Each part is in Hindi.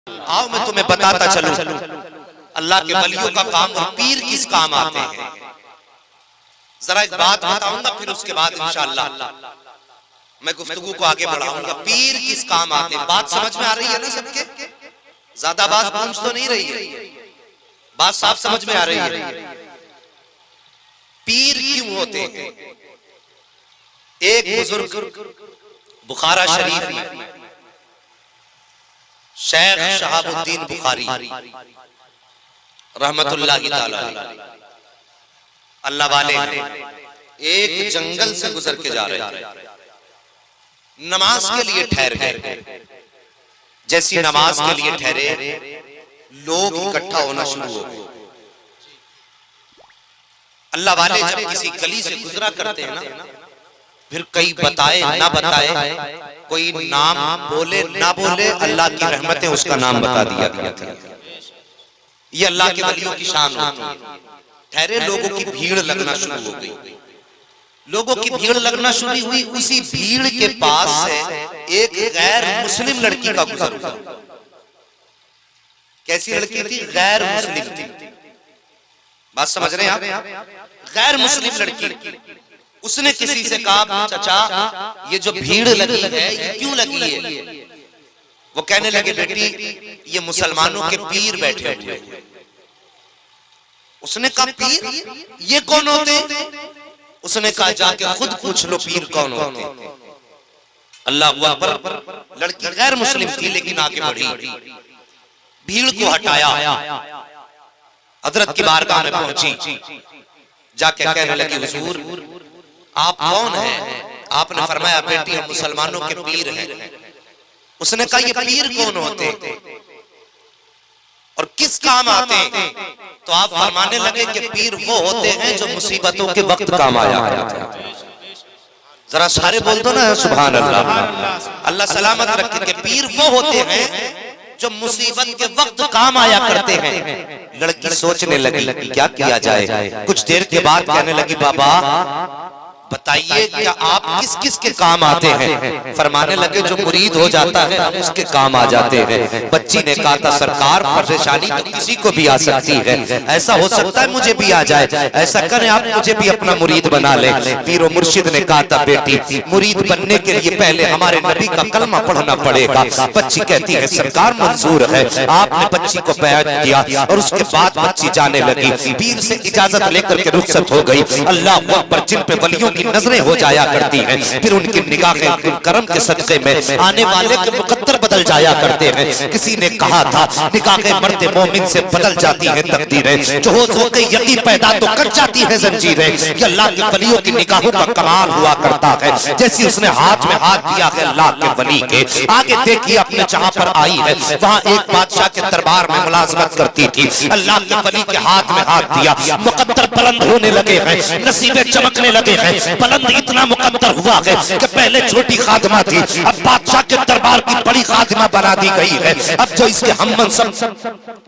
आओ मैं तुम्हें बताता चलूं अल्लाह के वलियों का काम और पीर किस काम आते हैं। जरा एक बात बताऊंगा, फिर उसके बाद इंशाअल्लाह मैं गुफ्तगू को आगे बढ़ाऊंगा। पीर किस काम आते हैं, बात समझ में आ रही है ना सबके? ज्यादा बात पूछ तो नहीं रही है, बात साफ समझ में आ रही है। पीर क्यों होते हैं? एक बुजुर्ग बुखारा शरीफ में शेख शहाबुद्दीन बुखारी रहमतुल्लाहि ताला अल्लाह वाले एक जंगल से गुजर के जा रहे थे, नमाज के लिए ठहर गए। जैसी नमाज के लिए ठहरे, लोग इकट्ठा होना शुरू हो गए। अल्लाह वाले जब किसी गली से गुजरा करते हैं ना, फिर कई बताए ना बताए, कोई नाम बोले ना बोले, अल्लाह की रहमतें उसका नाम बता दिया करते हैं। ये अल्लाह के वलियों की शान होती है। ठहरे, लोगों की भीड़ लगना शुरू हो गई। लोगों की भीड़ लगना शुरू हुई। उसी भीड़ के पास से एक गैर मुस्लिम लड़की का गुजर हुआ। कैसी लड़की थी? गैर मुस्लिम थी। बात समझ रहे हैं आप? गैर मुस्लिम लड़की। उसने किसी से कहा, चाचा ये जो भीड़ लगी है ये क्यों लगी है? वो कहने लगे, बेटी ये मुसलमानों के पीर बैठे हुए हैं। उसने कहा, पीर ये कौन होते? उसने कहा, जाके खुद पूछ लो पीर कौन होते। अल्लाह अकबर। लड़की गैर मुस्लिम थी लेकिन आगे बढ़ी, भीड़ को हटाया, हजरत की बारगाह में पहुंची, जाके कहने लगी, हुजूर आप कौन हैं? आपने फरमाया, बेटी हम मुसलमानों के पीर हैं। उसने कहा, ये पीर कौन होते और किस काम आते? तो आप फरमाने लगे कि पीर वो होते हैं जो मुसीबतों के वक्त काम आया करते हैं। जरा सारे बोल दो ना सुभान अल्लाह। अल्लाह सलामत रखे। कि पीर वो होते हैं जो मुसीबत के वक्त काम आया करते हैं। लड़की सोचने लगी क्या किया जाए। कुछ देर के बाद कहने लगी, बाबा बताइए क्या आप किस किस के काम आते हैं? फरमाने लगे, जो मुरीद हो जाता है हम उसके काम आ जाते हैं। बच्ची ने कहा था, सरकार परेशानी तो किसी को भी आ सकती है, ऐसा हो सकता है मुझे भी आ जाए, ऐसा करें आप मुझे भी अपना मुरीद बना ले। पीरो मुर्शिद ने कहा था, बेटी मुरीद बनने के लिए पहले हमारे नबी का कलमा पढ़ना पड़ेगा। बच्ची कहती है, सरकार मंजूर है। आपने बच्ची को बैठ दिया और उसके बाद बच्ची जाने लगी। पीर से इजाजत लेकर के रुखसत हो गई। अल्लाह अकबर। जिन पे वलियों की नजरें हो जाया करती हैं, फिर उनकी निगाहें करम के सदक़े में आने वाले के मुकद्दर बदल जाया करते हैं। किसी ने कहा था, निगाहें मर्दे मोमिन से बदल जाती हैं तकदीरें, जो हो के यकीन पैदा तो कट जाती है जंजीरें। ये अल्लाह के वलियों की निगाहों का कमाल हुआ करता है। जैसे उसने हाथ में हाथ दिया है अल्लाह के वली के, आगे देखिए अपने जहां पर आई है, वहां एक बादशाह के दरबार में मुलाजमत करती थी। अल्लाह के वली के हाथ में हाथ दिया, मुकद्दर बुलंद होने लगे हैं, नसीबें चमकने लगे हैं। बुलंद इतना मुकद्दर हुआ है कि पहले छोटी खादिमा थी, अब बादशाह के दरबार की बड़ी खादिमा बना दी गई है। अब जो इसके हमन सब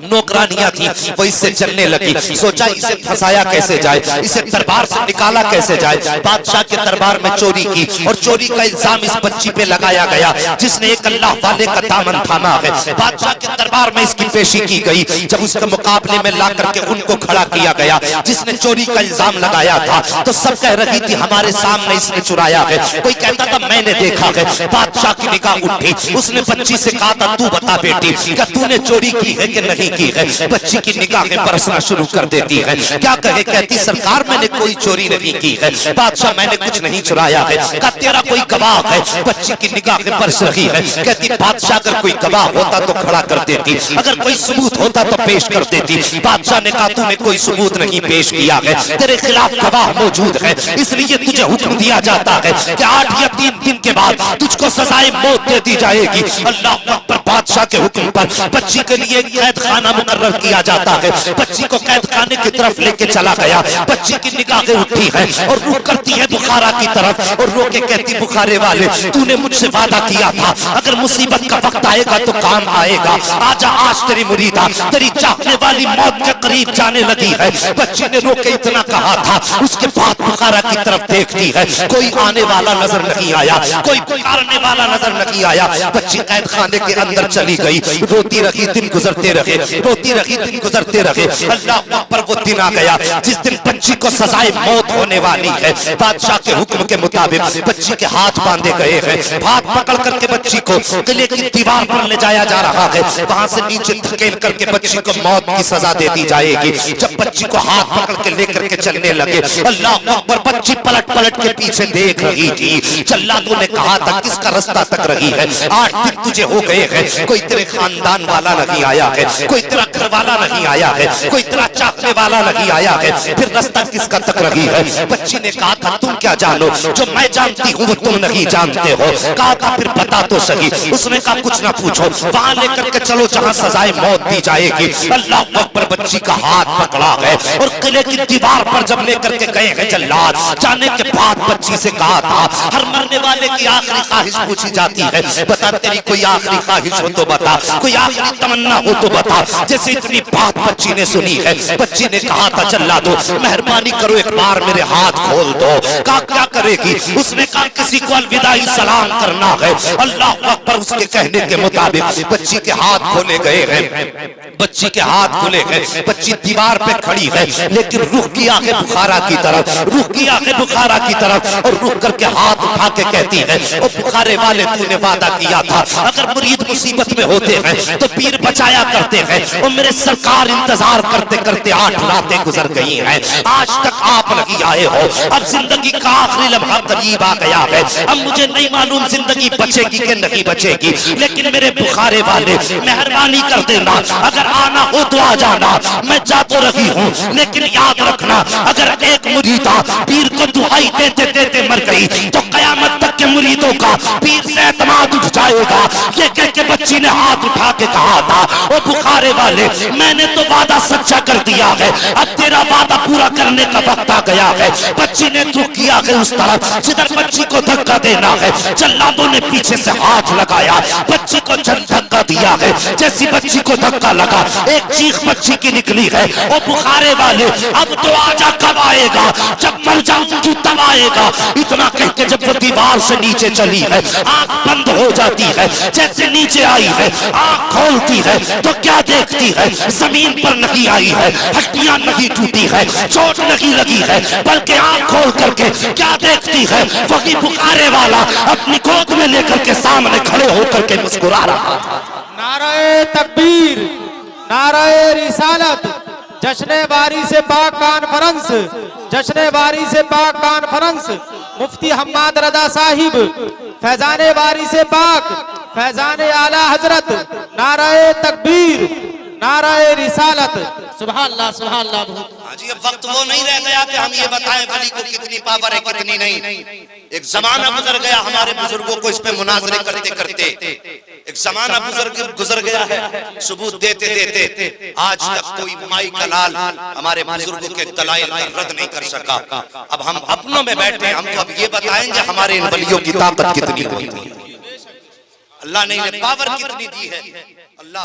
नौकरानियां थी वो इससे चलने लगी। सोचा इसे फंसाया कैसे जाए, इसे दरबार से निकाला कैसे जाए। बादशाह के दरबार में चोरी की और चोरी का इल्जाम इस बच्ची पे लगाया गया, जिसने एक अल्लाह वाले का दामन थामा है। बादशाह के दरबार में इसकी पेशी की गई। जब उसके मुकाबले में ला करके उनको खड़ा किया गया जिसने चोरी का इल्जाम लगाया था, तो सब कह रही थी हमारे सामने इसने चुराया है। कोई कहता था मैंने देखा है। बादशाह की निगाह उठी, उसने बच्ची से कहा था, तू बता बेटी क्या तूने चोरी की है कि नहीं की है? बच्ची की निगाहें बरसना शुरू कर देती है। क्या कहे? कहती, सरकार मैंने कोई चोरी नहीं की है। बादशाह मैंने कुछ नहीं चुराया है। क्या तेरा कोई गवाह है? बच्ची की निगाहें बरस रही है। कहती, बादशाह अगर कोई गवाह होता तो खड़ा कर देती, अगर कोई सबूत होता तो पेश कर देती। बादशाह ने कहा, तूने कोई सबूत नहीं पेश किया है, तेरे खिलाफ गवाह मौजूद है, इसलिए तुझे हुक्म दिया जाता है कि 8 या 3 दिन के बाद तुझको सजाए मौत दे दी जाएगी। अल्लाह अकबर। बादशाह के हुक्म पर बच्ची के लिए कैद खाना मुकर्रर किया जाता है। बच्ची को कैद खाने की तरफ लेके चला गया। बच्ची की निगाहें उठी है और रुख करती है बुखारा की तरफ और रो के कहती, बुखारे वाले तूने मुझसे वादा किया था अगर मुसीबत का वक्त आएगा तो काम आएगा। आजा आज तेरी मुरीदा तेरी चाहने वाली मौत के करीब जाने लगी है। बच्ची ने रो के इतना कहा था, उसके बाद बुखारा की तरफ देखती है, कोई आने वाला नजर नहीं आया, कोई पुकारने वाला नजर नहीं आया। बच्ची कैद खाने के अंदर अंदर चली गई, रोती रही, दिन गुजरते रहे, रोती रही, दिन गुजरते रहे। अल्लाह पर वो दिन आ गया जिस दिन बच्ची को सजाए मौत होने वाली है। बादशाह के हुक्म के मुताबिक बच्ची के हाथ बांधे गए हैं, हाथ पकड़ करके बच्ची को किले की दीवार पर ले जाया जा रहा है। वहां से नीचे धकेल करके बच्ची को मौत की सजा दे दी जाएगी। जब बच्ची को हाथ पकड़ के लेकर के चलने लगे, अल्लाह अकबर, बच्ची पलट पलट के पीछे देख रही थी। जल्लादों ने कहा था किसका रास्ता तक रही है, 8 दिन तुझे हो गए हैं, कोई तेरे खानदान वाला नहीं आया है, कोई तेरा घर वाला नहीं आया है, कोई तेरा चाहने वाला नहीं आया है, फिर रास्ता किसका तक रही है। बच्ची ने कहा था तुम क्या जानो, जो मैं जानती हूँ वो तुम नहीं जानते हो। कहा था फिर बता तो सही। उसने कहा कुछ ना पूछो, वहां लेकर के चलो जहां सजाए मौत दी जाएगी। अल्लाह अकबर, बच्ची का हाथ पकड़ा है और किले की दीवार पर जब लेकर के गए हैं जल्लाद, जाने के बाद बच्ची से कहा था, हर मरने वाले की आखिरी ख्वाहिश पूछी जाती है, बता तेरी कोई आखिरी ख्वाहिश हो तो बता, कोई आखिरी तमन्ना हो तो बता। जैसे इतनी बात बच्ची ने सुनी है, बच्ची ने कहा था जल्लादो मेहरबानी करो एक बार मेरे हाथ खोल दो। कहा क्या करेगी? उसने कहा किसी को अलविदाई सलाम करना है। अल्लाह अकबर, उसके कहने के मुताबिक बच्ची के हाथ खोले गए हैं, बच्ची के हाथ खोले गए। बच्ची दीवार पे खड़ी है लेकिन रुख की आंखें बुखारा की तरफ, रुख की आंखें बुखारा की तरफ, और रुक करके हाथ उठा के कहती है, ओ बुखारे वाले तूने वादा किया था अगर मुरीद मुसीबत में होते हैं तो पीर बचाया करते हैं, और मेरे सरकार इंतजार करते करते 8 रातें गुजर गई हैं, आज तक आप नहीं आए हो। अब जिंदगी का आखिरी लम्हा करीब आ गया है, अब मुझे नहीं मालूम जिंदगी बचेगी कि नहीं बचेगी, लेकिन मेरे बुखारे वाले मेहरबानी कर देना, अगर आना हो तो आ जाना। मैं जा तो रही हूँ लेकिन याद रखना, अगर एक मुरीदा पीर को दुआई देते देते मर गई तो कयामत तक के मुरीदों का पीर से एतमाद उठ जाएगा। ये कह के बच्ची ने हाथ उठा के कहा था, ओ बुखारे वाले मैंने तो वादा सच्चा कर दिया है, अब तेरा वादा पूरा करने का वक्त आ गया है। बच्ची ने दुख किया है उस तरफ जिधर बच्ची को धक्का देना है, जल्लादों ने पीछे से हाथ लगाया, बच्ची को धक्का दिया है। जैसी बच्ची को धक्का लगा एक चीख बच्ची की निकली है, ओ बुखारे वाले अब तो आजा, कब आएगा, जब मर जाऊंगी तब आएगा। इतना कह के जब वो दीवार से नीचे चली है, आंख बंद हो जाती है, जैसे नीचे आई है आंख खोलती है तो क्या देखती है, जमीन पर नहीं आई है, हड्डियां नहीं टूटी है, चोट नहीं लगी है, बल्कि आंख खोल करके क्या देखती है, वही बुखारे वाला अपनी गोद में लेकर के सामने खड़े होकर के मुस्कुरा रहा था। नाराए तकबीर, नाराए रिसालत, जश्न बारी से पाक कॉन्फ्रेंस, जश्न बारी से पाक कॉन्फ्रेंस, मुफ्ती हम्माद रजा साहिब, फैजाने बारी से पाक, फैजाने आला हजरत, नाराए तकबीर, नाराए रिसालत, सुभान अल्लाह, सुभान अल्लाह। जी अब वक्त वो नहीं रह गया कि हम ये बताएं वली को कितनी पावर है कितनी नहीं। एक जमाना गुजर गया हमारे बुजुर्गों को इस पे मुनाजरे करते करते, एक जमाना गुजर गया है सबूत देते देते, आज तक कोई माई का लाल हमारे बुजुर्गों के दलाइल का रद्द नहीं कर सका। अब हम अपनों में बैठे, हम तो अब ये बताएंगे हमारे इन वलियों की ताकत कितनी होती है, अल्लाह ने इन्हें पावर कितनी दी है। अल्लाह